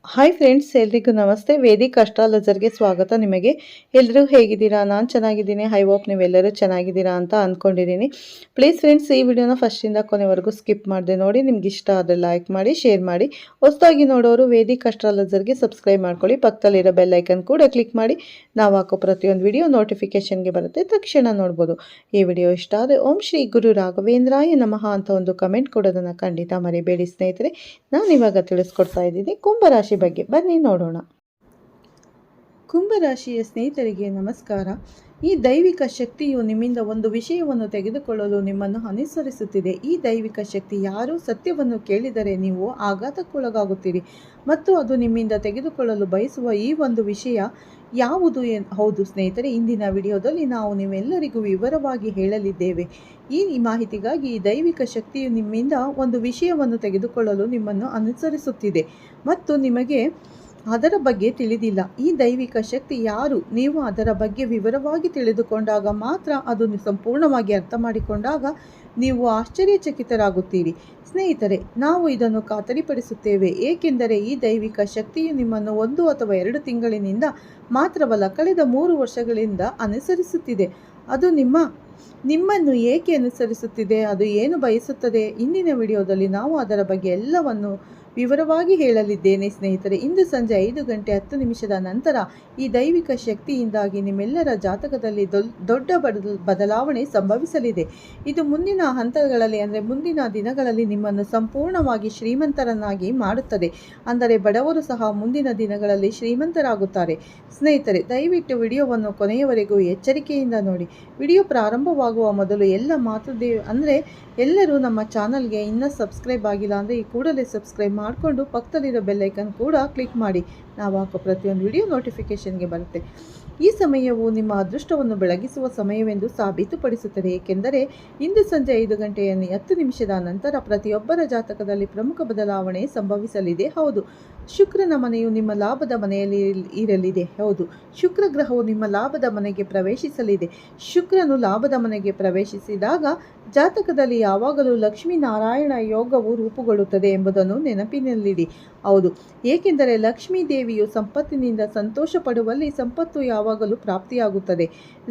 Hi friends, ಎಲ್ರಿಗೂ ನಮಸ್ತೆ. Vedic ಅಸ್ಟ್ರಾಲಜರ್ಗೆ ಸ್ವಾಗತ. ನಿಮಗೆ ಎಲ್ಲರೂ ಹೇಗಿದ್ದೀರಾ? ನಾನು ಚೆನ್ನಾಗಿದ್ದೀನಿ. ಐ ಹೋಪ್ ನೀವೆಲ್ಲರೂ ಚೆನ್ನಾಗಿದ್ದೀರಾ ಅಂತ ಅಂದ್ಕೊಂಡಿದ್ದೀನಿ. ಪ್ಲೀಸ್ ಫ್ರೆಂಡ್ಸ್, ಈ ವಿಡಿಯೋನ ಫಸ್ಟಿಂದ ಕೊನೆವರೆಗೂ ಸ್ಕಿಪ್ ಮಾಡದೆ ನೋಡಿ. ನಿಮ್ಗೆ ಇಷ್ಟ ಆದರೆ ಲೈಕ್ ಮಾಡಿ, ಶೇರ್ ಮಾಡಿ. ಹೊಸದಾಗಿ ನೋಡೋರು ವೇದಿಕ್ ಅಸ್ಟ್ರಾಲಜರ್ಗೆ ಸಬ್ಸ್ಕ್ರೈಬ್ ಮಾಡ್ಕೊಳ್ಳಿ. ಪಕ್ಕದಲ್ಲಿರೋ ಬೆಲ್ ಐಕನ್ ಕೂಡ ಕ್ಲಿಕ್ ಮಾಡಿ. ನಾವು ಹಾಕೋ ಪ್ರತಿಯೊಂದು ವಿಡಿಯೋ ನೋಟಿಫಿಕೇಶನ್ಗೆ ಬರುತ್ತೆ, ತಕ್ಷಣ ನೋಡ್ಬೋದು. ಈ ವಿಡಿಯೋ ಇಷ್ಟ ಆದರೆ ಓಂ ಶ್ರೀ ಗುರು ರಾಘವೇಂದ್ರಾಯ ನಮಃ ಅಂತ ಒಂದು ಕಮೆಂಟ್ ಕೊಡೋದನ್ನು ಖಂಡಿತ ಮರಿಬೇಡಿ ಸ್ನೇಹಿತರೆ. ನಾನು ಇವಾಗ ತಿಳಿಸ್ಕೊಡ್ತಾ ಇದ್ದೀನಿ ಕುಂಭರಾಶಿ ಬಗ್ಗೆ. ಬನ್ನಿ ನೋಡೋಣ. ಕುಂಭರಾಶಿಯ ಸ್ನೇಹಿತರಿಗೆ ನಮಸ್ಕಾರ. ಈ ದೈವಿಕ ಶಕ್ತಿಯು ನಿಮ್ಮಿಂದ ಒಂದು ವಿಷಯವನ್ನು ತೆಗೆದುಕೊಳ್ಳಲು ನಿಮ್ಮನ್ನು ಅನುಸರಿಸುತ್ತಿದೆ. ಈ ದೈವಿಕ ಶಕ್ತಿ ಯಾರು ಸತ್ಯವನ್ನು ಕೇಳಿದರೆ ನೀವು ಆಘಾತಕ್ಕೊಳಗಾಗುತ್ತೀರಿ ಮತ್ತು ಅದು ನಿಮ್ಮಿಂದ ತೆಗೆದುಕೊಳ್ಳಲು ಬಯಸುವ ಈ ಒಂದು ವಿಷಯ ಯಾವುದು ಹೌದು ಸ್ನೇಹಿತರೆ, ಇಂದಿನ ವಿಡಿಯೋದಲ್ಲಿ ನಾವು ನೀವೆಲ್ಲರಿಗೂ ವಿವರವಾಗಿ ಹೇಳಲಿದ್ದೇವೆ. ಈ ಮಾಹಿತಿಗಾಗಿ ಈ ದೈವಿಕ ಶಕ್ತಿಯು ನಿಮ್ಮಿಂದ ಒಂದು ವಿಷಯವನ್ನು ತೆಗೆದುಕೊಳ್ಳಲು ನಿಮ್ಮನ್ನು ಅನುಸರಿಸುತ್ತಿದೆ ಮತ್ತು ನಿಮಗೆ ಅದರ ಬಗ್ಗೆ ತಿಳಿದಿಲ್ಲ. ಈ ದೈವಿಕ ಶಕ್ತಿ ಯಾರು, ನೀವು ಅದರ ಬಗ್ಗೆ ವಿವರವಾಗಿ ತಿಳಿದುಕೊಂಡಾಗ ಮಾತ್ರ, ಅದು ಸಂಪೂರ್ಣವಾಗಿ ಅರ್ಥ ಮಾಡಿಕೊಂಡಾಗ ನೀವು ಆಶ್ಚರ್ಯಚಕಿತರಾಗುತ್ತೀರಿ. ಸ್ನೇಹಿತರೆ, ನಾವು ಇದನ್ನು ಖಾತರಿಪಡಿಸುತ್ತೇವೆ, ಏಕೆಂದರೆ ಈ ದೈವಿಕ ಶಕ್ತಿಯು ನಿಮ್ಮನ್ನು 1 ಅಥವಾ 2 ತಿಂಗಳಿನಿಂದ ಮಾತ್ರವಲ್ಲ, ಕಳೆದ 3 ವರ್ಷಗಳಿಂದ ಅನುಸರಿಸುತ್ತಿದೆ. ಅದು ನಿಮ್ಮನ್ನು ಏಕೆ ಅನುಸರಿಸುತ್ತಿದೆ, ಅದು ಏನು ಬಯಸುತ್ತದೆ, ಇಂದಿನ ವಿಡಿಯೋದಲ್ಲಿ ನಾವು ಅದರ ಬಗ್ಗೆ ಎಲ್ಲವನ್ನು ವಿವರವಾಗಿ ಹೇಳಲಿದ್ದೇನೆ ಸ್ನೇಹಿತರೆ. ಇಂದು ಸಂಜೆ 5 ಗಂಟೆ 10 ನಿಮಿಷದ ನಂತರ ಈ ದೈವಿಕ ಶಕ್ತಿಯಿಂದಾಗಿ ನಿಮ್ಮೆಲ್ಲರ ಜಾತಕದಲ್ಲಿ ದೊಡ್ಡ ಬದಲಾವಣೆ ಸಂಭವಿಸಲಿದೆ. ಇದು ಮುಂದಿನ ಹಂತಗಳಲ್ಲಿ, ಅಂದರೆ ಮುಂದಿನ ದಿನಗಳಲ್ಲಿ ನಿಮ್ಮನ್ನು ಸಂಪೂರ್ಣವಾಗಿ ಶ್ರೀಮಂತರನ್ನಾಗಿ ಮಾಡುತ್ತದೆ. ಅಂದರೆ ಬಡವರು ಸಹ ಮುಂದಿನ ದಿನಗಳಲ್ಲಿ ಶ್ರೀಮಂತರಾಗುತ್ತಾರೆ. ಸ್ನೇಹಿತರೆ, ದಯವಿಟ್ಟು ವಿಡಿಯೋವನ್ನು ಕೊನೆಯವರೆಗೂ ಎಚ್ಚರಿಕೆಯಿಂದ ನೋಡಿ. ವಿಡಿಯೋ ಪ್ರಾರಂಭವಾಗುವ ಮೊದಲು ಎಲ್ಲರೂ ನಮ್ಮ ಚಾನಲ್ಗೆ ಇನ್ನೂ ಸಬ್ಸ್ಕ್ರೈಬ್ ಆಗಿಲ್ಲ ಅಂದರೆ ಈ ಕೂಡಲೇ ಸಬ್ಸ್ಕ್ರೈಬ್ ಮಾಡಿಕೊಂಡು ಪಕ್ಕದಲ್ಲಿರೋ ಬೆಲ್ಲೈಕನ್ ಕೂಡ ಕ್ಲಿಕ್ ಮಾಡಿ. ನಾವು ಹಾಕೋ ಪ್ರತಿಯೊಂದು ವಿಡಿಯೋ ನೋಟಿಫಿಕೇಷನ್ಗೆ ಬರುತ್ತೆ. ಈ ಸಮಯವು ನಿಮ್ಮ ಅದೃಷ್ಟವನ್ನು ಬೆಳಗಿಸುವ ಸಮಯವೆಂದು ಸಾಬೀತುಪಡಿಸುತ್ತದೆ, ಏಕೆಂದರೆ ಇಂದು ಸಂಜೆ 5 ಗಂಟೆ 10 ನಿಮಿಷದ ನಂತರ ಪ್ರತಿಯೊಬ್ಬರ ಜಾತಕದಲ್ಲಿ ಪ್ರಮುಖ ಬದಲಾವಣೆ ಸಂಭವಿಸಲಿದೆ. ಹೌದು, ಶುಕ್ರನ ಮನೆಯು ನಿಮ್ಮ ಲಾಭದ ಮನೆಯಲ್ಲಿ ಇರಲಿದೆ. ಹೌದು, ಶುಕ್ರ ಗ್ರಹವು ನಿಮ್ಮ ಲಾಭದ ಮನೆಗೆ ಪ್ರವೇಶಿಸಲಿದೆ. ಶುಕ್ರನು ಲಾಭದ ಮನೆಗೆ ಪ್ರವೇಶಿಸಿದಾಗ ಜಾತಕದಲ್ಲಿ ಯಾವಾಗಲೂ ಲಕ್ಷ್ಮೀನಾರಾಯಣ ಯೋಗವು ರೂಪುಗೊಳ್ಳುತ್ತದೆ ಎಂಬುದನ್ನು ನೆನಪಿನಲ್ಲಿಡಿ. ಹೌದು, ಏಕೆಂದರೆ ಲಕ್ಷ್ಮೀ ದೇವಿಯು ಸಂಪತ್ತಿನಿಂದ ಸಂತೋಷ ಪಡುವಲ್ಲಿ ಸಂಪತ್ತು ಯಾವಾಗಲೂ ಪ್ರಾಪ್ತಿಯಾಗುತ್ತದೆ.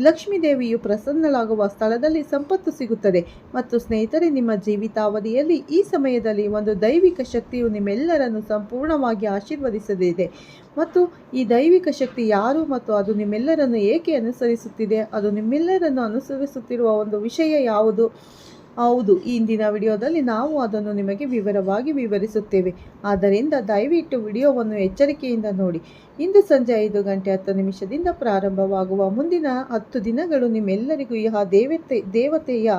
ಲಕ್ಷ್ಮೀ ದೇವಿಯು ಪ್ರಸನ್ನಳಾಗುವ ಸ್ಥಳದಲ್ಲಿ ಸಂಪತ್ತು ಸಿಗುತ್ತದೆ. ಮತ್ತು ಸ್ನೇಹಿತರೆ, ನಿಮ್ಮ ಜೀವಿತಾವಧಿಯಲ್ಲಿ ಈ ಸಮಯದಲ್ಲಿ ಒಂದು ದೈವಿಕ ಶಕ್ತಿಯು ನಿಮ್ಮೆಲ್ಲರನ್ನು ಸಂಪೂರ್ಣವಾಗಿ ಆಶೀರ್ವದಿಸಲಿದೆ. ಮತ್ತು ಈ ದೈವಿಕ ಶಕ್ತಿ ಯಾರು ಮತ್ತು ಅದು ನಿಮ್ಮೆಲ್ಲರನ್ನು ಏಕೆ ಅನುಸರಿಸುತ್ತಿದೆ, ಅದು ನಿಮ್ಮೆಲ್ಲರನ್ನು ಅನುಸರಿಸುತ್ತಿರುವ ಒಂದು ವಿಷಯ ಯಾವುದು? ಹೌದು, ಇಂದಿನ ವಿಡಿಯೋದಲ್ಲಿ ನಾವು ಅದನ್ನು ನಿಮಗೆ ವಿವರವಾಗಿ ವಿವರಿಸುತ್ತೇವೆ. ಆದ್ದರಿಂದ ದಯವಿಟ್ಟು ವಿಡಿಯೋವನ್ನು ಎಚ್ಚರಿಕೆಯಿಂದ ನೋಡಿ. ಇಂದು ಸಂಜೆ 5 ಗಂಟೆ 10 ನಿಮಿಷದಿಂದ ಪ್ರಾರಂಭವಾಗುವ ಮುಂದಿನ 10 ದಿನಗಳು ನಿಮ್ಮೆಲ್ಲರಿಗೂ ಈ ದೇವತೆಯ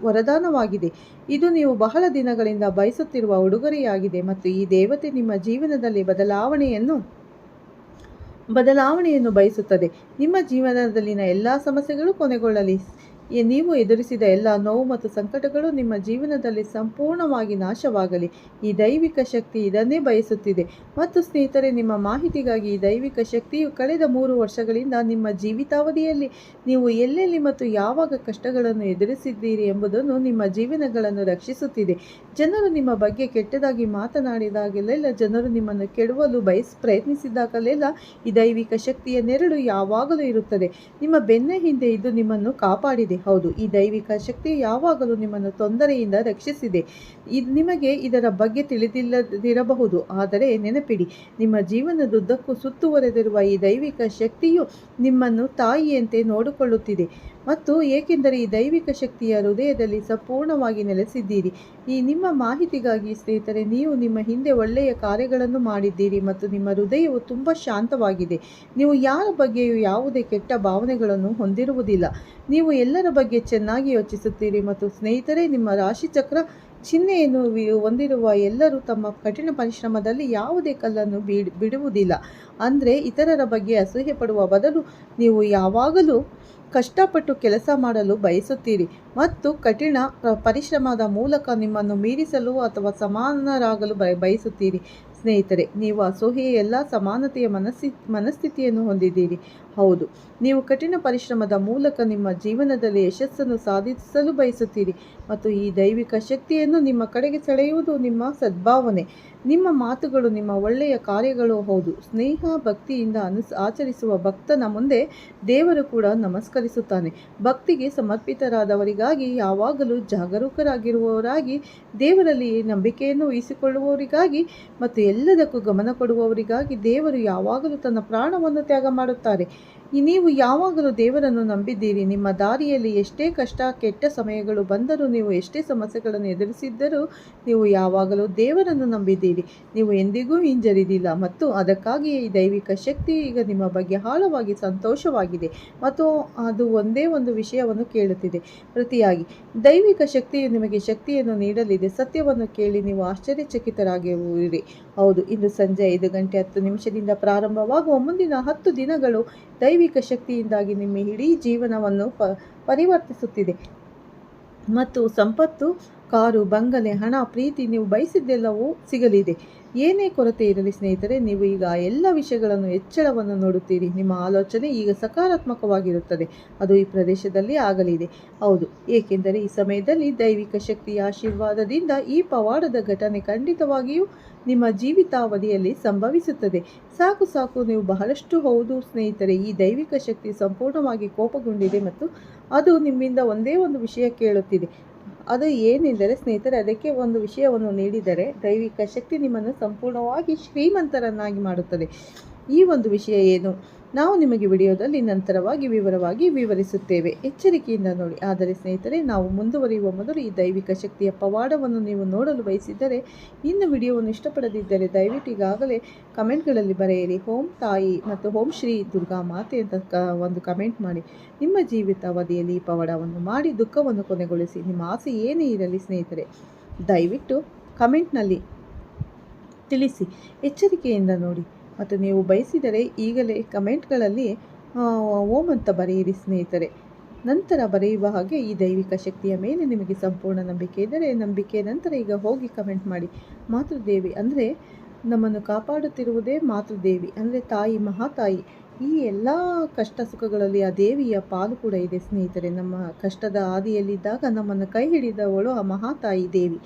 ವರದಾನವಾಗಿದೆ. ಇದು ನೀವು ಬಹಳ ದಿನಗಳಿಂದ ಬಯಸುತ್ತಿರುವ ಉಡುಗೊರೆಯಾಗಿದೆ ಮತ್ತು ಈ ದೇವತೆ ನಿಮ್ಮ ಜೀವನದಲ್ಲಿ ಬದಲಾವಣೆಯನ್ನು ಬಯಸುತ್ತದೆ. ನಿಮ್ಮ ಜೀವನದಲ್ಲಿನ ಎಲ್ಲ ಸಮಸ್ಯೆಗಳು ಕೊನೆಗೊಳ್ಳಲಿ. ನೀವು ಎದುರಿಸಿದ ಎಲ್ಲ ನೋವು ಮತ್ತು ಸಂಕಟಗಳು ನಿಮ್ಮ ಜೀವನದಲ್ಲಿ ಸಂಪೂರ್ಣವಾಗಿ ನಾಶವಾಗಲಿ. ಈ ದೈವಿಕ ಶಕ್ತಿ ಇದನ್ನೇ ಬಯಸುತ್ತಿದೆ. ಮತ್ತು ಸ್ನೇಹಿತರೆ, ನಿಮ್ಮ ಮಾಹಿತಿಗಾಗಿ ಈ ದೈವಿಕ ಶಕ್ತಿಯು ಕಳೆದ 3 ವರ್ಷಗಳಿಂದ ನಿಮ್ಮ ಜೀವಿತಾವಧಿಯಲ್ಲಿ ನೀವು ಎಲ್ಲೆಲ್ಲಿ ಮತ್ತು ಯಾವಾಗ ಕಷ್ಟಗಳನ್ನು ಎದುರಿಸಿದ್ದೀರಿ ಎಂಬುದನ್ನು ನಿಮ್ಮ ಜೀವನಗಳನ್ನು ರಕ್ಷಿಸುತ್ತಿದೆ. ಜನರು ನಿಮ್ಮ ಬಗ್ಗೆ ಕೆಟ್ಟದಾಗಿ ಮಾತನಾಡಿದಾಗಲೆಲ್ಲ, ಜನರು ನಿಮ್ಮನ್ನು ಕೆಡವಲು ಪ್ರಯತ್ನಿಸಿದಾಗಲೆಲ್ಲ ಈ ದೈವಿಕ ಶಕ್ತಿಯ ನೆರಳು ಯಾವಾಗಲೂ ಇರುತ್ತದೆ. ನಿಮ್ಮ ಬೆನ್ನ ಹಿಂದೆ ಇದು ನಿಮ್ಮನ್ನು ಕಾಪಾಡಿದೆ. ಹೌದು, ಈ ದೈವಿಕ ಶಕ್ತಿ ಯಾವಾಗಲೂ ನಿಮ್ಮನ್ನು ತೊಂದರೆಯಿಂದ ರಕ್ಷಿಸಿದೆ. ನಿಮಗೆ ಇದರ ಬಗ್ಗೆ ತಿಳಿದಿಲ್ಲದಿರಬಹುದು, ಆದರೆ ನೆನಪಿಡಿ, ನಿಮ್ಮ ಜೀವನದುದ್ದಕ್ಕೂ ಸುತ್ತುವರೆದಿರುವ ಈ ದೈವಿಕ ಶಕ್ತಿಯು ನಿಮ್ಮನ್ನು ತಾಯಿಯಂತೆ ನೋಡಿಕೊಳ್ಳುತ್ತಿದೆ. ಮತ್ತು ಏಕೆಂದರೆ ಈ ದೈವಿಕ ಶಕ್ತಿಯ ಹೃದಯದಲ್ಲಿ ಸಂಪೂರ್ಣವಾಗಿ ನೆಲೆಸಿದ್ದೀರಿ. ಈ ನಿಮ್ಮ ಮಾಹಿತಿಗಾಗಿ ಸ್ನೇಹಿತರೆ, ನೀವು ನಿಮ್ಮ ಹಿಂದೆ ಒಳ್ಳೆಯ ಕಾರ್ಯಗಳನ್ನು ಮಾಡಿದ್ದೀರಿ ಮತ್ತು ನಿಮ್ಮ ಹೃದಯವು ತುಂಬ ಶಾಂತವಾಗಿದೆ. ನೀವು ಯಾರ ಬಗ್ಗೆಯೂ ಯಾವುದೇ ಕೆಟ್ಟ ಭಾವನೆಗಳನ್ನು ಹೊಂದಿರುವುದಿಲ್ಲ. ನೀವು ಎಲ್ಲರ ಬಗ್ಗೆ ಚೆನ್ನಾಗಿ ಯೋಚಿಸುತ್ತೀರಿ. ಮತ್ತು ಸ್ನೇಹಿತರೆ, ನಿಮ್ಮ ರಾಶಿಚಕ್ರ ಚಿಹ್ನೆಯನ್ನು ಹೊಂದಿರುವ ಎಲ್ಲರೂ ತಮ್ಮ ಕಠಿಣ ಪರಿಶ್ರಮದಲ್ಲಿ ಯಾವುದೇ ಕಲ್ಲನ್ನು ಬಿಡುವುದಿಲ್ಲ. ಅಂದರೆ ಇತರರ ಬಗ್ಗೆ ಅಸೂಯೆ ಪಡುವ ಬದಲು ನೀವು ಯಾವಾಗಲೂ ಕಷ್ಟಪಟ್ಟು ಕೆಲಸ ಮಾಡಲು ಬಯಸುತ್ತೀರಿ ಮತ್ತು ಕಠಿಣ ಪರಿಶ್ರಮದ ಮೂಲಕ ನಿಮ್ಮನ್ನು ಮೀರಿಸಲು ಅಥವಾ ಸಮಾನರಾಗಲು ಬಯಸುತ್ತೀರಿ. ಸ್ನೇಹಿತರೆ, ನೀವು ಅಸೂಯೆಯಲ್ಲ, ಸಮಾನತೆಯ ಮನಸ್ಥಿತಿಯನ್ನು ಹೊಂದಿದ್ದೀರಿ. ಹೌದು, ನೀವು ಕಠಿಣ ಪರಿಶ್ರಮದ ಮೂಲಕ ನಿಮ್ಮ ಜೀವನದಲ್ಲಿ ಯಶಸ್ಸನ್ನು ಸಾಧಿಸಲು ಬಯಸುತ್ತೀರಿ ಮತ್ತು ಈ ದೈವಿಕ ಶಕ್ತಿಯನ್ನು ನಿಮ್ಮ ಕಡೆಗೆ ಸೆಳೆಯುವುದು ನಿಮ್ಮ ಸದ್ಭಾವನೆ. ನಿಮ್ಮ ಮಾತುಗಳು ನಿಮ್ಮ ಒಳ್ಳೆಯ ಕಾರ್ಯಗಳು ಹೌದು. ಸ್ನೇಹ ಭಕ್ತಿಯಿಂದ ಆಚರಿಸುವ ಭಕ್ತನ ಮುಂದೆ ದೇವರು ಕೂಡ ನಮಸ್ಕರಿಸುತ್ತಾನೆ. ಭಕ್ತಿಗೆ ಸಮರ್ಪಿತರಾದವರಿಗಾಗಿ ಯಾವಾಗಲೂ ಜಾಗರೂಕರಾಗಿರುವವರಾಗಿ, ದೇವರಲ್ಲಿ ನಂಬಿಕೆಯನ್ನು ವಹಿಸಿಕೊಳ್ಳುವವರಿಗಾಗಿ ಮತ್ತು ಎಲ್ಲದಕ್ಕೂ ಗಮನ ಕೊಡುವವರಿಗಾಗಿ ದೇವರು ಯಾವಾಗಲೂ ತನ್ನ ಪ್ರಾಣವನ್ನು ತ್ಯಾಗ ಮಾಡುತ್ತಾರೆ. ನೀವು ಯಾವಾಗಲೂ ದೇವರನ್ನು ನಂಬಿದ್ದೀರಿ. ನಿಮ್ಮ ದಾರಿಯಲ್ಲಿ ಎಷ್ಟೇ ಕಷ್ಟ ಕೆಟ್ಟ ಸಮಯಗಳು ಬಂದರೂ, ನೀವು ಎಷ್ಟೇ ಸಮಸ್ಯೆಗಳನ್ನು ಎದುರಿಸಿದ್ದರೂ ನೀವು ಯಾವಾಗಲೂ ದೇವರನ್ನು ನಂಬಿದ್ದೀರಿ. ನೀವು ಎಂದಿಗೂ ಹಿಂಜರಿದಿಲ್ಲ ಮತ್ತು ಅದಕ್ಕಾಗಿಯೇ ಈ ದೈವಿಕ ಶಕ್ತಿ ಈಗ ನಿಮ್ಮ ಬಗ್ಗೆ ಆಳವಾಗಿ ಸಂತೋಷವಾಗಿದೆ ಮತ್ತು ಅದು ಒಂದೇ ಒಂದು ವಿಷಯವನ್ನು ಕೇಳುತ್ತಿದೆ. ಪ್ರತಿಯಾಗಿ ದೈವಿಕ ಶಕ್ತಿಯು ನಿಮಗೆ ಶಕ್ತಿಯನ್ನು ನೀಡಲಿದೆ. ಸತ್ಯವನ್ನು ಕೇಳಿ ನೀವು ಆಶ್ಚರ್ಯಚಕಿತರಾಗಿರುವಿರಿ. ಹೌದು, ಇಂದು ಸಂಜೆ 5:10 ಪ್ರಾರಂಭವಾಗುವ ಮುಂದಿನ 10 ದಿನಗಳು ದೈವಿಕ ಶಕ್ತಿಯಿಂದಾಗಿ ನಿಮ್ಮ ಇಡೀ ಜೀವನವನ್ನು ಪರಿವರ್ತಿಸುತ್ತಿದೆ ಮತ್ತು ಸಂಪತ್ತು, ಕಾರು, ಬಂಗಲೆ, ಹಣ, ಪ್ರೀತಿ ನೀವು ಬಯಸಿದ್ದೆಲ್ಲವೂ ಸಿಗಲಿದೆ. ಏನೇ ಕೊರತೆ ಇರಲಿ ಸ್ನೇಹಿತರೆ, ನೀವು ಈಗ ಎಲ್ಲ ವಿಷಯಗಳನ್ನು ಹೆಚ್ಚಳವನ್ನು ನೋಡುತ್ತೀರಿ. ನಿಮ್ಮ ಆಲೋಚನೆ ಈಗ ಸಕಾರಾತ್ಮಕವಾಗಿರುತ್ತದೆ. ಅದು ಈ ಪ್ರದೇಶದಲ್ಲಿ ಆಗಲಿದೆ. ಹೌದು, ಏಕೆಂದರೆ ಈ ಸಮಯದಲ್ಲಿ ದೈವಿಕ ಶಕ್ತಿಯ ಆಶೀರ್ವಾದದಿಂದ ಈ ಪವಾಡದ ಘಟನೆ ಖಂಡಿತವಾಗಿಯೂ ನಿಮ್ಮ ಜೀವಿತಾವಧಿಯಲ್ಲಿ ಸಂಭವಿಸುತ್ತದೆ. ಸಾಕು ಸಾಕು, ನೀವು ಬಹಳಷ್ಟು. ಹೌದು ಸ್ನೇಹಿತರೆ, ಈ ದೈವಿಕ ಶಕ್ತಿ ಸಂಪೂರ್ಣವಾಗಿ ಕೋಪಗೊಂಡಿದೆ ಮತ್ತು ಅದು ನಿಮ್ಮಿಂದ ಒಂದೇ ಒಂದು ವಿಷಯ ಕೇಳುತ್ತಿದೆ. ಅದು ಏನೆಂದರೆ ಸ್ನೇಹಿತರೆ, ಅದಕ್ಕೆ ಒಂದು ವಿಷಯವನ್ನು ನೀಡಿದರೆ ದೈವಿಕ ಶಕ್ತಿ ನಿಮ್ಮನ್ನು ಸಂಪೂರ್ಣವಾಗಿ ಶ್ರೀಮಂತರನ್ನಾಗಿ ಮಾಡುತ್ತದೆ. ಈ ಒಂದು ವಿಷಯ ಏನು, ನಾವು ನಿಮಗೆ ವಿಡಿಯೋದಲ್ಲಿ ನಂತರವಾಗಿ ವಿವರವಾಗಿ ವಿವರಿಸುತ್ತೇವೆ. ಎಚ್ಚರಿಕೆಯಿಂದ ನೋಡಿ. ಆದರೆ ಸ್ನೇಹಿತರೆ, ನಾವು ಮುಂದುವರಿಯುವ ಮೊದಲು ಈ ದೈವಿಕ ಶಕ್ತಿಯ ಪವಾಡವನ್ನು ನೀವು ನೋಡಲು ಬಯಸಿದ್ದರೆ, ಇನ್ನು ವಿಡಿಯೋವನ್ನು ಇಷ್ಟಪಡದಿದ್ದರೆ ದಯವಿಟ್ಟು ಈಗಾಗಲೇ ಕಮೆಂಟ್ಗಳಲ್ಲಿ ಬರೆಯಿರಿ ಓಂ ತಾಯಿ ಮತ್ತು ಓಂ ಶ್ರೀ ದುರ್ಗಾ ಮಾತೆ ಅಂತ ಒಂದು ಕಮೆಂಟ್ ಮಾಡಿ. ನಿಮ್ಮ ಜೀವಿತಾವಧಿಯಲ್ಲಿ ಈ ಪವಾಡವನ್ನು ಮಾಡಿ ದುಃಖವನ್ನು ಕೊನೆಗೊಳಿಸಿ. ನಿಮ್ಮ ಆಸೆ ಏನೇ ಇರಲಿ ಸ್ನೇಹಿತರೆ, ದಯವಿಟ್ಟು ಕಮೆಂಟ್ನಲ್ಲಿ ತಿಳಿಸಿ. ಎಚ್ಚರಿಕೆಯಿಂದ ನೋಡಿ ಮತ್ತು ನೀವು ಬಯಸಿದರೆ ಈಗಲೇ ಕಮೆಂಟ್ಗಳಲ್ಲಿ ಓಂ ಅಂತ ಬರೆಯಿರಿ ಸ್ನೇಹಿತರೆ. ನಂತರ ಬರೆಯುವ ಹಾಗೆ ಈ ದೈವಿಕ ಶಕ್ತಿಯ ಮೇಲೆ ನಿಮಗೆ ಸಂಪೂರ್ಣ ನಂಬಿಕೆ ಇದ್ದರೆ ನಂಬಿಕೆ ನಂತರ ಈಗ ಹೋಗಿ ಕಮೆಂಟ್ ಮಾಡಿ. ಮಾತೃದೇವಿ ಅಂದರೆ ನಮ್ಮನ್ನು ಕಾಪಾಡುತ್ತಿರುವುದೇ ಮಾತೃದೇವಿ ಅಂದರೆ ತಾಯಿ, ಮಹಾತಾಯಿ. ಈ ಎಲ್ಲ ಕಷ್ಟ ಸುಖಗಳಲ್ಲಿ ಆ ದೇವಿಯ ಪಾಲು ಕೂಡ ಇದೆ ಸ್ನೇಹಿತರೆ. ನಮ್ಮ ಕಷ್ಟದ ಹಾದಿಯಲ್ಲಿದ್ದಾಗ ನಮ್ಮನ್ನು ಕೈ ಹಿಡಿದವಳು ಆ ಮಹಾತಾಯಿ ದೇವಿ.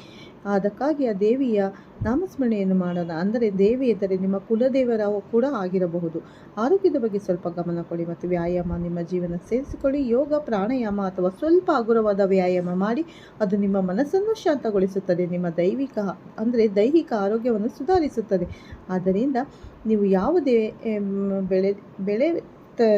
ಅದಕ್ಕಾಗಿ ಆ ದೇವಿಯ ನಾಮಸ್ಮರಣೆಯನ್ನು ಮಾಡೋಣ. ಅಂದರೆ ದೇವಿ ಎಂದರೆ ನಿಮ್ಮ ಕುಲದೇವರ ಕೂಡ ಆಗಿರಬಹುದು. ಆರೋಗ್ಯದ ಬಗ್ಗೆ ಸ್ವಲ್ಪ ಗಮನ ಕೊಡಿ ಮತ್ತು ವ್ಯಾಯಾಮ ನಿಮ್ಮ ಜೀವನ ಸೇರಿಸಿಕೊಳ್ಳಿ. ಯೋಗ, ಪ್ರಾಣಾಯಾಮ ಅಥವಾ ಸ್ವಲ್ಪ ಹಗುರವಾದ ವ್ಯಾಯಾಮ ಮಾಡಿ. ಅದು ನಿಮ್ಮ ಮನಸ್ಸನ್ನು ಶಾಂತಗೊಳಿಸುತ್ತದೆ, ನಿಮ್ಮ ದೈಹಿಕ ಆರೋಗ್ಯವನ್ನು ಸುಧಾರಿಸುತ್ತದೆ. ಆದ್ದರಿಂದ ನೀವು ಯಾವುದೇ ಬೆಳೆ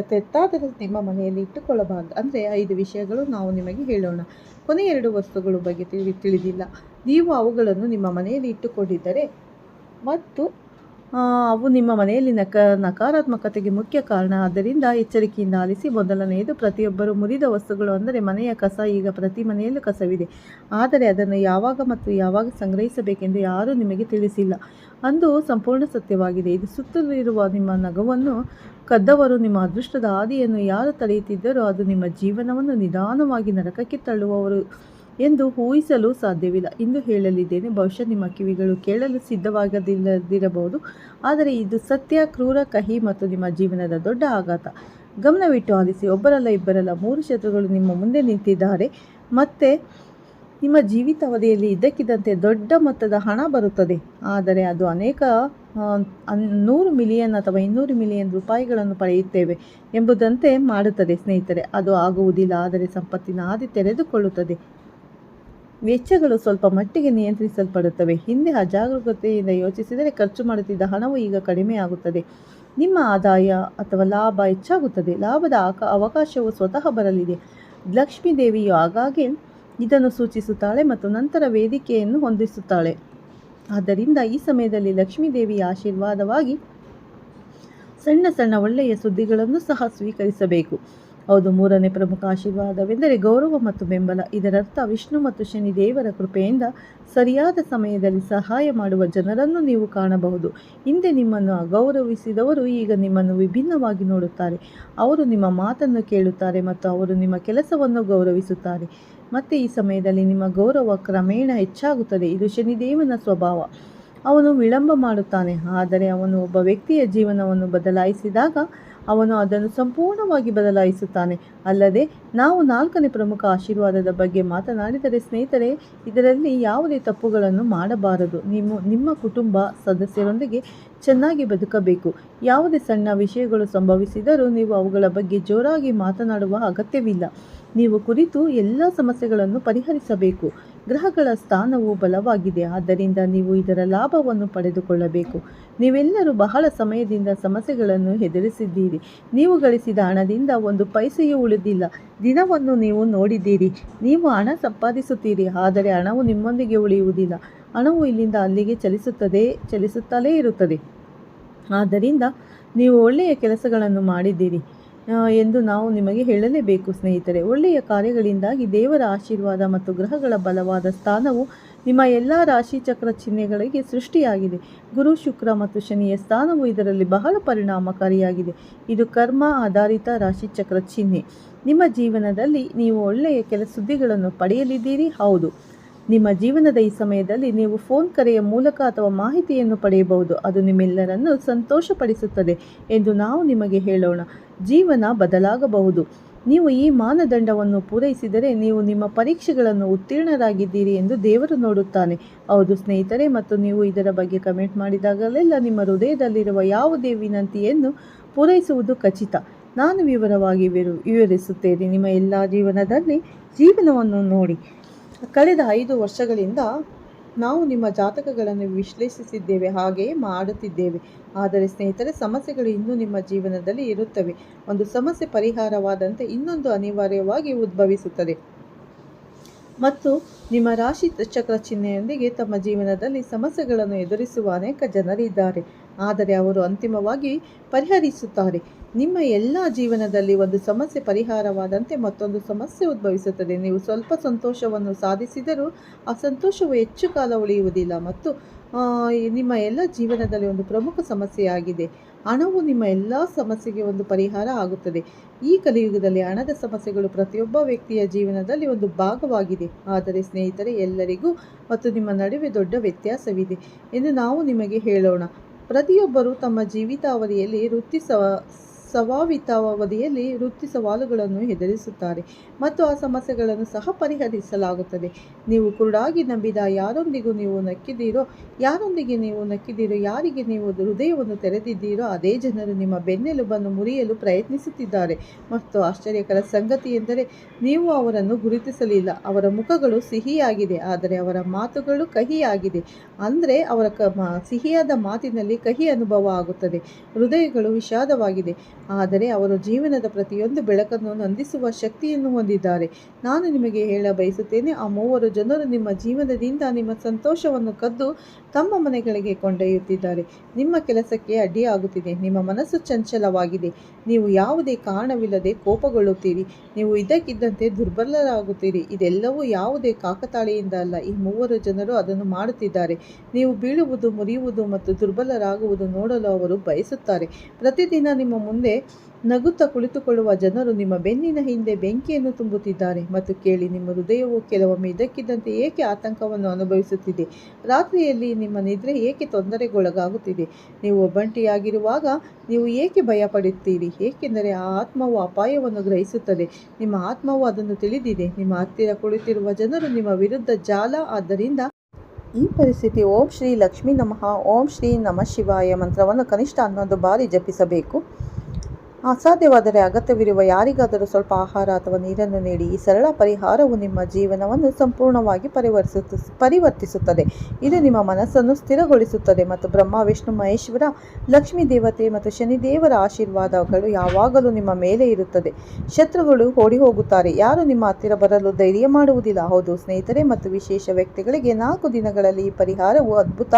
ತೆತ್ತಾದರೂ ನಿಮ್ಮ ಮನೆಯಲ್ಲಿ ಇಟ್ಟುಕೊಳ್ಳಬಾರದು. ಅಂದರೆ 5 ವಿಷಯಗಳು ನಾವು ನಿಮಗೆ ಹೇಳೋಣ. ಕೊನೆ 2 ವಸ್ತುಗಳ ಬಗ್ಗೆ ತಿಳಿದಿಲ್ಲ. ನೀವು ಅವುಗಳನ್ನು ನಿಮ್ಮ ಮನೆಯಲ್ಲಿ ಇಟ್ಟುಕೊಂಡಿದ್ದರೆ ಮತ್ತು ಅವು ನಿಮ್ಮ ಮನೆಯಲ್ಲಿ ನಕಾರಾತ್ಮಕತೆಗೆ ಮುಖ್ಯ ಕಾರಣ. ಆದ್ದರಿಂದ ಎಚ್ಚರಿಕೆಯಿಂದ ಆಲಿಸಿ. ಮೊದಲನೆಯದು, ಪ್ರತಿಯೊಬ್ಬರು ಮುರಿದ ವಸ್ತುಗಳು ಅಂದರೆ ಮನೆಯ ಕಸ. ಈಗ ಪ್ರತಿ ಮನೆಯಲ್ಲೂ ಕಸವಿದೆ, ಆದರೆ ಅದನ್ನು ಯಾವಾಗ ಮತ್ತು ಯಾವಾಗ ಸಂಗ್ರಹಿಸಬೇಕೆಂದು ಯಾರೂ ನಿಮಗೆ ತಿಳಿಸಿಲ್ಲ. ಅಂದು ಸಂಪೂರ್ಣ ಸತ್ಯವಾಗಿದೆ. ಇದು ಸುತ್ತಲಿರುವ ನಿಮ್ಮ ನಗುವನ್ನು ಕದ್ದವರು, ನಿಮ್ಮ ಅದೃಷ್ಟದ ಹಾದಿಯನ್ನು ಯಾರು ತಡೆಯುತ್ತಿದ್ದರೋ ಅದು ನಿಮ್ಮ ಜೀವನವನ್ನು ನಿಧಾನವಾಗಿ ನರಕಕ್ಕೆ ತಳ್ಳುವವರು ಎಂದು ಊಹಿಸಲು ಸಾಧ್ಯವಿಲ್ಲ. ಇಂದು ಹೇಳಲಿದ್ದೇನೆ. ಬಹುಶಃ ನಿಮ್ಮ ಕಿವಿಗಳು ಕೇಳಲು ಸಿದ್ಧವಾಗದಿಲ್ಲದಿರಬಹುದು, ಆದರೆ ಇದು ಸತ್ಯ, ಕ್ರೂರ, ಕಹಿ ಮತ್ತು ನಿಮ್ಮ ಜೀವನದ ದೊಡ್ಡ ಆಘಾತ. ಗಮನವಿಟ್ಟು ಆಲಿಸಿ. ಒಬ್ಬರಲ್ಲ, ಇಬ್ಬರಲ್ಲ, 3 ಶತ್ರುಗಳು ನಿಮ್ಮ ಮುಂದೆ ನಿಂತಿದ್ದಾರೆ. ಮತ್ತೆ ನಿಮ್ಮ ಜೀವಿತಾವಧಿಯಲ್ಲಿ ಇದ್ದಕ್ಕಿದ್ದಂತೆ ದೊಡ್ಡ ಮೊತ್ತದ ಹಣ ಬರುತ್ತದೆ, ಆದರೆ ಅದು ಅನೇಕ 100 ಮಿಲಿಯನ್ ಅಥವಾ 200 ಮಿಲಿಯನ್ ರೂಪಾಯಿಗಳನ್ನು ಪಡೆಯುತ್ತೇವೆ ಎಂಬುದಂತೆ ಮಾಡುತ್ತದೆ ಸ್ನೇಹಿತರೆ. ಅದು ಆಗುವುದಿಲ್ಲ, ಆದರೆ ಸಂಪತ್ತಿನ ಹಾದಿ ತೆರೆದುಕೊಳ್ಳುತ್ತದೆ. ವೆಚ್ಚಗಳು ಸ್ವಲ್ಪ ಮಟ್ಟಿಗೆ ನಿಯಂತ್ರಿಸಲ್ಪಡುತ್ತವೆ. ಹಿಂದೆ ಅಜಾಗರೂಕತೆಯಿಂದ ಯೋಚಿಸಿದರೆ ಖರ್ಚು ಮಾಡುತ್ತಿದ್ದ ಹಣವು ಈಗ ಕಡಿಮೆ ಆಗುತ್ತದೆ. ನಿಮ್ಮ ಆದಾಯ ಅಥವಾ ಲಾಭ ಹೆಚ್ಚಾಗುತ್ತದೆ. ಲಾಭದ ಅವಕಾಶವು ಸ್ವತಃ ಬರಲಿದೆ. ಲಕ್ಷ್ಮೀ ದೇವಿಯು ಆಗಾಗ್ಗೆ ಇದನ್ನು ಸೂಚಿಸುತ್ತಾಳೆ ಮತ್ತು ನಂತರ ವೇದಿಕೆಯನ್ನು ಹೊಂದಿಸುತ್ತಾಳೆ. ಆದ್ದರಿಂದ ಈ ಸಮಯದಲ್ಲಿ ಲಕ್ಷ್ಮೀ ದೇವಿಯ ಆಶೀರ್ವಾದವಾಗಿ ಸಣ್ಣ ಸಣ್ಣ ಒಳ್ಳೆಯ ಸುದ್ದಿಗಳನ್ನು ಸಹ ಸ್ವೀಕರಿಸಬೇಕು. ಹೌದು, 3ನೇ ಪ್ರಮುಖ ಆಶೀರ್ವಾದವೆಂದರೆ ಗೌರವ ಮತ್ತು ಬೆಂಬಲ. ಇದರರ್ಥ ವಿಷ್ಣು ಮತ್ತು ಶನಿ ದೇವರ ಕೃಪೆಯಿಂದ ಸರಿಯಾದ ಸಮಯದಲ್ಲಿ ಸಹಾಯ ಮಾಡುವ ಜನರನ್ನು ನೀವು ಕಾಣಬಹುದು. ಹಿಂದೆ ನಿಮ್ಮನ್ನು ಅಗೌರವಿಸಿದವರು ಈಗ ನಿಮ್ಮನ್ನು ವಿಭಿನ್ನವಾಗಿ ನೋಡುತ್ತಾರೆ. ಅವರು ನಿಮ್ಮ ಮಾತನ್ನು ಕೇಳುತ್ತಾರೆ ಮತ್ತು ಅವರು ನಿಮ್ಮ ಕೆಲಸವನ್ನು ಗೌರವಿಸುತ್ತಾರೆ. ಮತ್ತು ಈ ಸಮಯದಲ್ಲಿ ನಿಮ್ಮ ಗೌರವ ಕ್ರಮೇಣ ಹೆಚ್ಚಾಗುತ್ತದೆ. ಇದು ಶನಿದೇವನ ಸ್ವಭಾವ. ಅವನು ವಿಳಂಬ ಮಾಡುತ್ತಾನೆ, ಆದರೆ ಅವನು ಒಬ್ಬ ವ್ಯಕ್ತಿಯ ಜೀವನವನ್ನು ಬದಲಾಯಿಸಿದಾಗ ಅವನು ಅದನ್ನು ಸಂಪೂರ್ಣವಾಗಿ ಬದಲಾಯಿಸುತ್ತಾನೆ. ಅಲ್ಲದೆ ನಾವು 4ನೇ ಪ್ರಮುಖ ಆಶೀರ್ವಾದದ ಬಗ್ಗೆ ಮಾತನಾಡಿದರೆ ಸ್ನೇಹಿತರೆ, ಇದರಲ್ಲಿ ಯಾವುದೇ ತಪ್ಪುಗಳನ್ನು ಮಾಡಬಾರದು. ನಿಮ್ಮ ಕುಟುಂಬ ಸದಸ್ಯರೊಂದಿಗೆ ಚೆನ್ನಾಗಿ ಬದುಕಬೇಕು. ಯಾವುದೇ ಸಣ್ಣ ವಿಷಯಗಳು ಸಂಭವಿಸಿದರೂ ನೀವು ಅವುಗಳ ಬಗ್ಗೆ ಜೋರಾಗಿ ಮಾತನಾಡುವ ಅಗತ್ಯವಿಲ್ಲ. ನೀವು ಕುರಿತು ಎಲ್ಲ ಸಮಸ್ಯೆಗಳನ್ನು ಪರಿಹರಿಸಬೇಕು. ಗ್ರಹಗಳ ಸ್ಥಾನವು ಬಲವಾಗಿದೆ, ಆದ್ದರಿಂದ ನೀವು ಇದರ ಲಾಭವನ್ನು ಪಡೆದುಕೊಳ್ಳಬೇಕು. ನೀವೆಲ್ಲರೂ ಬಹಳ ಸಮಯದಿಂದ ಸಮಸ್ಯೆಗಳನ್ನು ಎದುರಿಸಿದ್ದೀರಿ. ನೀವು ಗಳಿಸಿದ ಹಣದಿಂದ ಒಂದು ಪೈಸೆಯೂ ಉಳಿದಿಲ್ಲ. ದಿನವನ್ನು ನೀವು ನೋಡಿದ್ದೀರಿ. ನೀವು ಹಣ ಸಂಪಾದಿಸುತ್ತೀರಿ, ಆದರೆ ಹಣವು ನಿಮ್ಮೊಂದಿಗೆ ಉಳಿಯುವುದಿಲ್ಲ. ಹಣವು ಇಲ್ಲಿಂದ ಅಲ್ಲಿಗೆ ಚಲಿಸುತ್ತಲೇ ಇರುತ್ತದೆ. ಆದ್ದರಿಂದ ನೀವು ಒಳ್ಳೆಯ ಕೆಲಸಗಳನ್ನು ಮಾಡಿದ್ದೀರಿ ಎಂದು ನಾವು ನಿಮಗೆ ಹೇಳಲೇಬೇಕು ಸ್ನೇಹಿತರೆ. ಒಳ್ಳೆಯ ಕಾರ್ಯಗಳಿಂದಾಗಿ ದೇವರ ಆಶೀರ್ವಾದ ಮತ್ತು ಗ್ರಹಗಳ ಬಲವಾದ ಸ್ಥಾನವು ನಿಮ್ಮ ಎಲ್ಲ ರಾಶಿಚಕ್ರ ಚಿಹ್ನೆಗಳಿಗೆ ಸೃಷ್ಟಿಯಾಗಿದೆ. ಗುರು, ಶುಕ್ರ ಮತ್ತು ಶನಿಯ ಸ್ಥಾನವು ಇದರಲ್ಲಿ ಬಹಳ ಪರಿಣಾಮಕಾರಿಯಾಗಿದೆ. ಇದು ಕರ್ಮ ಆಧಾರಿತ ರಾಶಿಚಕ್ರ ಚಿಹ್ನೆ. ನಿಮ್ಮ ಜೀವನದಲ್ಲಿ ನೀವು ಒಳ್ಳೆಯ ಸುದ್ದಿಗಳನ್ನು ಪಡೆಯಲಿದ್ದೀರಿ. ಹೌದು, ನಿಮ್ಮ ಜೀವನದ ಈ ಸಮಯದಲ್ಲಿ ನೀವು ಫೋನ್ ಕರೆಯ ಮೂಲಕ ಅಥವಾ ಮಾಹಿತಿಯನ್ನು ಪಡೆಯಬಹುದು. ಅದು ನಿಮ್ಮೆಲ್ಲರನ್ನು ಸಂತೋಷಪಡಿಸುತ್ತದೆ ಎಂದು ನಾವು ನಿಮಗೆ ಹೇಳೋಣ. ಜೀವನ ಬದಲಾಗಬಹುದು. ನೀವು ಈ ಮಾನದಂಡವನ್ನು ಪೂರೈಸಿದರೆ ನೀವು ನಿಮ್ಮ ಪರೀಕ್ಷೆಗಳನ್ನು ಉತ್ತೀರ್ಣರಾಗಿದ್ದೀರಿ ಎಂದು ದೇವರು ನೋಡುತ್ತಾನೆ. ಹೌದು ಸ್ನೇಹಿತರೆ, ಮತ್ತು ನೀವು ಇದರ ಬಗ್ಗೆ ಕಮೆಂಟ್ ಮಾಡಿದಾಗಲೆಲ್ಲ ನಿಮ್ಮ ಹೃದಯದಲ್ಲಿರುವ ಯಾವುದೇ ವಿನಂತಿಯನ್ನು ಪೂರೈಸುವುದು ಖಚಿತ. ನಾನು ವಿವರವಾಗಿ ವಿವರಿಸುತ್ತೇನೆ. ನಿಮ್ಮ ಎಲ್ಲ ಜೀವನವನ್ನು ನೋಡಿ. ಕಳೆದ 5 ವರ್ಷಗಳಿಂದ ನಾವು ನಿಮ್ಮ ಜಾತಕಗಳನ್ನು ವಿಶ್ಲೇಷಿಸಿದ್ದೇವೆ, ಹಾಗೆಯೇ ಮಾಡುತ್ತಿದ್ದೇವೆ. ಆದರೆ ಸ್ನೇಹಿತರೆ, ಸಮಸ್ಯೆಗಳು ಇನ್ನೂ ನಿಮ್ಮ ಜೀವನದಲ್ಲಿ ಇರುತ್ತವೆ. ಒಂದು ಸಮಸ್ಯೆ ಪರಿಹಾರವಾದಂತೆ ಇನ್ನೊಂದು ಅನಿವಾರ್ಯವಾಗಿ ಉದ್ಭವಿಸುತ್ತದೆ. ಮತ್ತು ನಿಮ್ಮ ರಾಶಿ ಚಕ್ರ ಚಿಹ್ನೆಯೊಂದಿಗೆ ತಮ್ಮ ಜೀವನದಲ್ಲಿ ಸಮಸ್ಯೆಗಳನ್ನು ಎದುರಿಸುವ ಅನೇಕ ಜನರಿದ್ದಾರೆ, ಆದರೆ ಅವರು ಅಂತಿಮವಾಗಿ ಪರಿಹರಿಸುತ್ತಾರೆ. ನಿಮ್ಮ ಎಲ್ಲ ಜೀವನದಲ್ಲಿ ಒಂದು ಸಮಸ್ಯೆ ಪರಿಹಾರವಾದಂತೆ ಮತ್ತೊಂದು ಸಮಸ್ಯೆ ಉದ್ಭವಿಸುತ್ತದೆ. ನೀವು ಸ್ವಲ್ಪ ಸಂತೋಷವನ್ನು ಸಾಧಿಸಿದರೂ ಆ ಸಂತೋಷವು ಹೆಚ್ಚು ಕಾಲ ಉಳಿಯುವುದಿಲ್ಲ ಮತ್ತು ನಿಮ್ಮ ಎಲ್ಲ ಜೀವನದಲ್ಲಿ ಒಂದು ಪ್ರಮುಖ ಸಮಸ್ಯೆಯಾಗಿದೆ. ಹಣವು ನಿಮ್ಮ ಎಲ್ಲ ಸಮಸ್ಯೆಗೆ ಒಂದು ಪರಿಹಾರ ಆಗುತ್ತದೆ. ಈ ಕಲಿಯುಗದಲ್ಲಿ ಹಣದ ಸಮಸ್ಯೆಗಳು ಪ್ರತಿಯೊಬ್ಬ ವ್ಯಕ್ತಿಯ ಜೀವನದಲ್ಲಿ ಒಂದು ಭಾಗವಾಗಿದೆ. ಆದರೆ ಸ್ನೇಹಿತರೆ, ಎಲ್ಲರಿಗೂ ಮತ್ತು ನಿಮ್ಮ ನಡುವೆ ದೊಡ್ಡ ವ್ಯತ್ಯಾಸವಿದೆ ಎಂದು ನಾವು ನಿಮಗೆ ಹೇಳೋಣ. ಪ್ರತಿಯೊಬ್ಬರೂ ತಮ್ಮ ಜೀವಿತಾವಧಿಯಲ್ಲಿ ವೃತ್ತಿ ಸವಾಲುಗಳನ್ನು ಎದುರಿಸುತ್ತಾರೆ ಮತ್ತು ಆ ಸಮಸ್ಯೆಗಳನ್ನು ಸಹ ಪರಿಹರಿಸಲಾಗುತ್ತದೆ. ನೀವು ಕುರುಡಾಗಿ ನಂಬಿದ ಯಾರೊಂದಿಗೆ ನೀವು ನಕ್ಕಿದ್ದೀರೋ, ಯಾರಿಗೆ ನೀವು ಹೃದಯವನ್ನು ತೆರೆದಿದ್ದೀರೋ, ಅದೇ ಜನರು ನಿಮ್ಮ ಬೆನ್ನೆಲುಬನ್ನು ಮುರಿಯಲು ಪ್ರಯತ್ನಿಸುತ್ತಿದ್ದಾರೆ. ಮತ್ತು ಆಶ್ಚರ್ಯಕರ ಸಂಗತಿ ಎಂದರೆ ನೀವು ಅವರನ್ನು ಗುರುತಿಸಲಿಲ್ಲ. ಅವರ ಮುಖಗಳು ಸಿಹಿಯಾಗಿದೆ, ಆದರೆ ಅವರ ಮಾತುಗಳು ಕಹಿಯಾಗಿದೆ. ಅಂದರೆ ಅವರ ಸಿಹಿಯಾದ ಮಾತಿನಲ್ಲಿ ಕಹಿ ಅನುಭವ ಆಗುತ್ತದೆ. ಹೃದಯಗಳು ವಿಷಾದವಾಗಿದೆ, ಆದರೆ ಅವರು ಜೀವನದ ಪ್ರತಿಯೊಂದು ಬೆಳಕನ್ನು ನಂದಿಸುವ ಶಕ್ತಿಯನ್ನು ಹೊಂದಿದ್ದಾರೆ. ನಾನು ನಿಮಗೆ ಹೇಳ ಬಯಸುತ್ತೇನೆ, ಆ 3 ಜನರು ನಿಮ್ಮ ಜೀವನದಿಂದ ನಿಮ್ಮ ಸಂತೋಷವನ್ನು ಕದ್ದು ತಮ್ಮ ಮನೆಗಳಿಗೆ ಕೊಂಡೊಯ್ಯುತ್ತಿದ್ದಾರೆ. ನಿಮ್ಮ ಕೆಲಸಕ್ಕೆ ಅಡ್ಡಿಯಾಗುತ್ತಿದೆ. ನಿಮ್ಮ ಮನಸ್ಸು ಚಂಚಲವಾಗಿದೆ. ನೀವು ಯಾವುದೇ ಕಾರಣವಿಲ್ಲದೆ ಕೋಪಗೊಳ್ಳುತ್ತೀರಿ. ನೀವು ಇದ್ದಕ್ಕಿದ್ದಂತೆ ದುರ್ಬಲರಾಗುತ್ತೀರಿ. ಇದೆಲ್ಲವೂ ಯಾವುದೇ ಕಾಕತಾಳೀಯಿಂದ ಅಲ್ಲ. ಈ 3 ಜನರು ಅದನ್ನು ಮಾಡುತ್ತಿದ್ದಾರೆ. ನೀವು ಬೀಳುವುದು, ಮುರಿಯುವುದು ಮತ್ತು ದುರ್ಬಲರಾಗುವುದು ನೋಡಲು ಅವರು ಬಯಸುತ್ತಾರೆ. ಪ್ರತಿದಿನ ನಿಮ್ಮ ಮುಂದೆ ನಗುತ್ತಾ ಕುಳಿತುಕೊಳ್ಳುವ ಜನರು ನಿಮ್ಮ ಬೆನ್ನಿನ ಹಿಂದೆ ಬೆಂಕಿಯನ್ನು ತುಂಬುತ್ತಿದ್ದಾರೆ. ಮತ್ತು ಕೇಳಿ, ನಿಮ್ಮ ಹೃದಯವು ಕೆಲವೊಮ್ಮೆ ಇದ್ದಕ್ಕಿದ್ದಂತೆ ಏಕೆ ಆತಂಕವನ್ನು ಅನುಭವಿಸುತ್ತಿದೆ? ರಾತ್ರಿಯಲ್ಲಿ ನಿಮ್ಮ ನಿದ್ರೆ ಏಕೆ ತೊಂದರೆಗೊಳಗಾಗುತ್ತಿದೆ? ನೀವು ಒಬ್ಬಂಟಿಯಾಗಿರುವಾಗ ನೀವು ಏಕೆ ಭಯಪಡುತ್ತೀರಿ? ಏಕೆಂದರೆ ಆ ಆತ್ಮವು ಅಪಾಯವನ್ನು ಗ್ರಹಿಸುತ್ತದೆ. ನಿಮ್ಮ ಆತ್ಮವು ಅದನ್ನು ತಿಳಿದಿದೆ. ನಿಮ್ಮ ಹತ್ತಿರ ಕುಳಿತಿರುವ ಜನರು ನಿಮ್ಮ ವಿರುದ್ಧ ಜಾಲ. ಆದ್ದರಿಂದ ಈ ಪರಿಸ್ಥಿತಿ ಓಂ ಶ್ರೀ ಲಕ್ಷ್ಮೀ ನಮಃ, ಓಂ ಶ್ರೀ ನಮಃ ಶಿವಾಯ ಮಂತ್ರವನ್ನು ಕನಿಷ್ಠ 11 ಬಾರಿ ಜಪಿಸಬೇಕು. ಅಸಾಧ್ಯವಾದರೆ ಅಗತ್ಯವಿರುವ ಯಾರಿಗಾದರೂ ಸ್ವಲ್ಪ ಆಹಾರ ಅಥವಾ ನೀರನ್ನು ನೀಡಿ. ಈ ಸರಳ ಪರಿಹಾರವು ನಿಮ್ಮ ಜೀವನವನ್ನು ಸಂಪೂರ್ಣವಾಗಿ ಪರಿವರ್ತಿಸುತ್ತದೆ. ಇದು ನಿಮ್ಮ ಮನಸ್ಸನ್ನು ಸ್ಥಿರಗೊಳಿಸುತ್ತದೆ ಮತ್ತು ಬ್ರಹ್ಮ, ವಿಷ್ಣು, ಮಹೇಶ್ವರ, ಲಕ್ಷ್ಮೀ ದೇವತೆ ಮತ್ತು ಶನಿದೇವರ ಆಶೀರ್ವಾದಗಳು ಯಾವಾಗಲೂ ನಿಮ್ಮ ಮೇಲೆ ಇರುತ್ತದೆ. ಶತ್ರುಗಳು ಓಡಿ ಹೋಗುತ್ತಾರೆ. ಯಾರು ನಿಮ್ಮ ಹತ್ತಿರ ಬರಲು ಧೈರ್ಯ ಮಾಡುವುದಿಲ್ಲ. ಹೌದು ಸ್ನೇಹಿತರೆ, ಮತ್ತು ವಿಶೇಷ ವ್ಯಕ್ತಿಗಳಿಗೆ 4 ದಿನಗಳಲ್ಲಿ ಈ ಪರಿಹಾರವು ಅದ್ಭುತ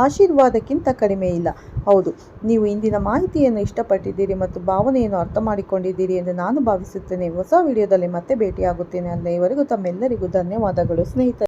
ಆಶೀರ್ವಾದಕ್ಕಿಂತ ಕಡಿಮೆ ಇಲ್ಲ. ಹೌದು, ನೀವು ಇಂದಿನ ಮಾಹಿತಿಯನ್ನು ಇಷ್ಟಪಟ್ಟಿದ್ದೀರಿ ಮತ್ತು ಭಾವನೆಯನ್ನು ಅರ್ಥ ಮಾಡಿಕೊಂಡಿದ್ದೀರಿ ಎಂದು ನಾನು ಭಾವಿಸುತ್ತೇನೆ. ಹೊಸ ವಿಡಿಯೋದಲ್ಲಿ ಮತ್ತೆ ಭೇಟಿಯಾಗುತ್ತೇನೆ. ಅಲ್ಲಿಯವರೆಗೂ ತಮ್ಮೆಲ್ಲರಿಗೂ ಧನ್ಯವಾದಗಳು ಸ್ನೇಹಿತರೆ.